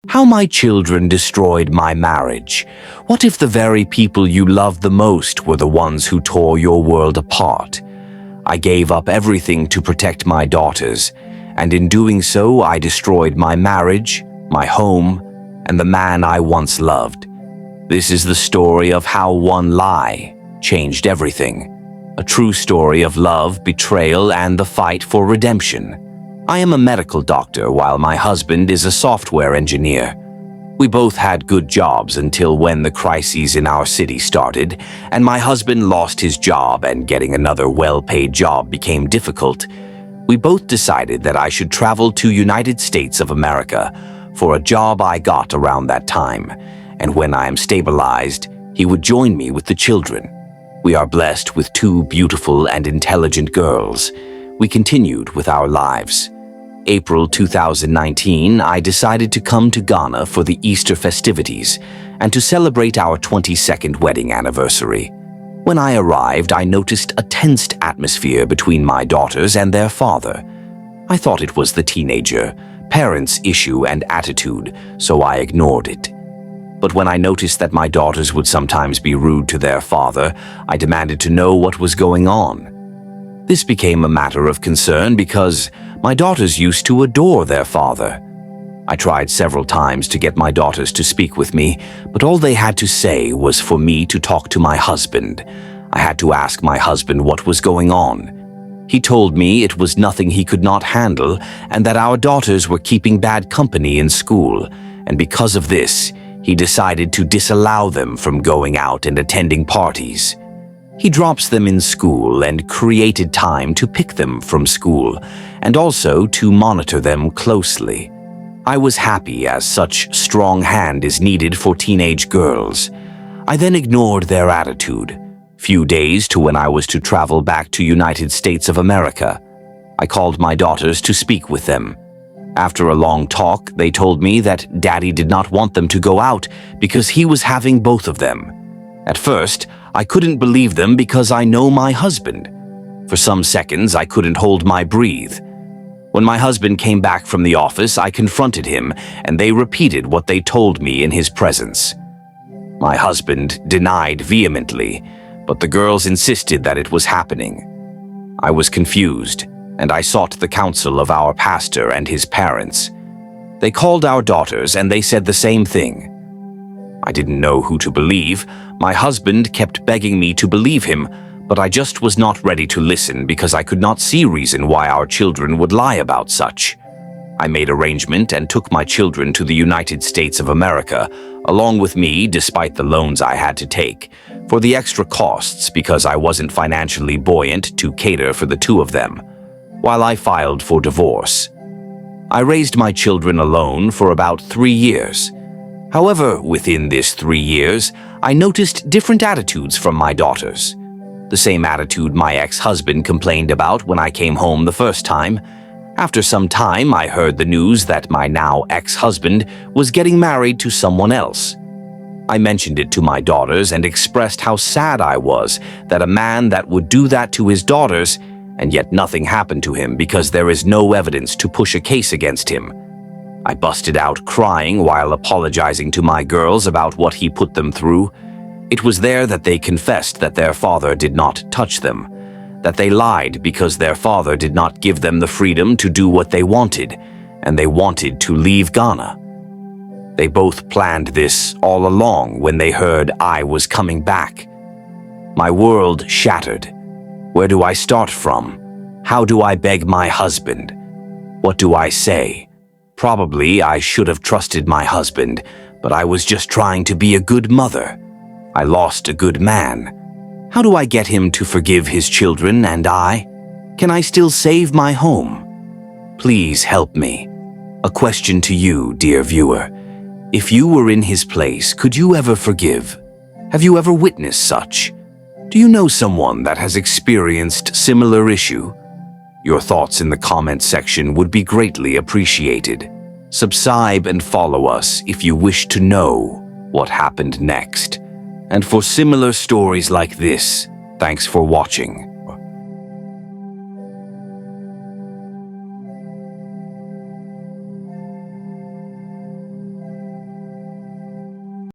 How my children destroyed my marriage. What if the very people you loved the most were the ones who tore your world apart? I gave up everything to protect my daughters, and in doing so, I destroyed my marriage, my home, and the man I once loved. This is the story of how one lie changed everything. A true story of love, betrayal, and the fight for redemption. I am a medical doctor while my husband is a software engineer. We both had good jobs until when the crises in our city started, and my husband lost his job and getting another well-paid job became difficult. We both decided that I should travel to United States of America for a job I got around that time, and when I am stabilized, he would join me with the children. We are blessed with two beautiful and intelligent girls. We continued with our lives. April 2019, I decided to come to Ghana for the Easter festivities and to celebrate our 22nd wedding anniversary. When I arrived, I noticed a tensed atmosphere between my daughters and their father. I thought it was the teenager, parents' issue and attitude, so I ignored it. But when I noticed that my daughters would sometimes be rude to their father, I demanded to know what was going on. This became a matter of concern because my daughters used to adore their father. I tried several times to get my daughters to speak with me, but all they had to say was for me to talk to my husband. I had to ask my husband what was going on. He told me it was nothing he could not handle and that our daughters were keeping bad company in school, and because of this, he decided to disallow them from going out and attending parties. He drops them in school and created time to pick them from school and also to monitor them closely. I was happy as such strong hand is needed for teenage girls. I then ignored their attitude. Few days to when I was to travel back to United States of America. I called my daughters to speak with them. After a long talk, they told me that Daddy did not want them to go out because he was having both of them. At first, I couldn't believe them because I know my husband. For some seconds, I couldn't hold my breath. When my husband came back from the office, I confronted him, and they repeated what they told me in his presence. My husband denied vehemently, but the girls insisted that it was happening. I was confused, and I sought the counsel of our pastor and his parents. They called our daughters, and they said the same thing. I didn't know who to believe. My husband kept begging me to believe him, but I just was not ready to listen because I could not see reason why our children would lie about such. I made arrangement and took my children to the United States of America, along with me, despite the loans I had to take, for the extra costs because I wasn't financially buoyant to cater for the two of them, while I filed for divorce. I raised my children alone for about 3 years. However, within this 3 years, I noticed different attitudes from my daughters. The same attitude my ex-husband complained about when I came home the first time. After some time, I heard the news that my now ex-husband was getting married to someone else. I mentioned it to my daughters and expressed how sad I was that a man that would do that to his daughters, and yet nothing happened to him because there is no evidence to push a case against him. I busted out crying while apologizing to my girls about what he put them through. It was there that they confessed that their father did not touch them, that they lied because their father did not give them the freedom to do what they wanted, and they wanted to leave Ghana. They both planned this all along when they heard I was coming back. My world shattered. Where do I start from? How do I beg my husband? What do I say? Probably I should have trusted my husband, but I was just trying to be a good mother. I lost a good man. How do I get him to forgive his children and I? Can I still save my home? Please help me. A question to you, dear viewer. If you were in his place, could you ever forgive? Have you ever witnessed such? Do you know someone that has experienced similar issue? Your thoughts in the comment section would be greatly appreciated. Subscribe and follow us if you wish to know what happened next. And for similar stories like this, thanks for watching.